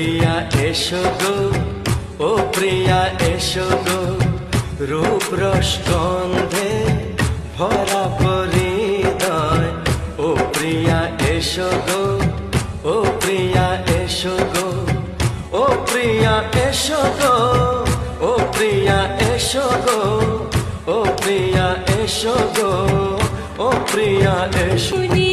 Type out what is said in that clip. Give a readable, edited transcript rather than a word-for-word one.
প্রিয়া এসো গো, ও প্রিয়া এসো গো, রূপ রস গন্ধে ভরা পরিদয়। ও প্রিয়া এসো গো, ও প্রিয়া এসো গো, ও প্রিয়া এসো গো, ও প্রিয়া এসো গো, ও প্রিয়া এসো গো, ও প্রিয়া এসো।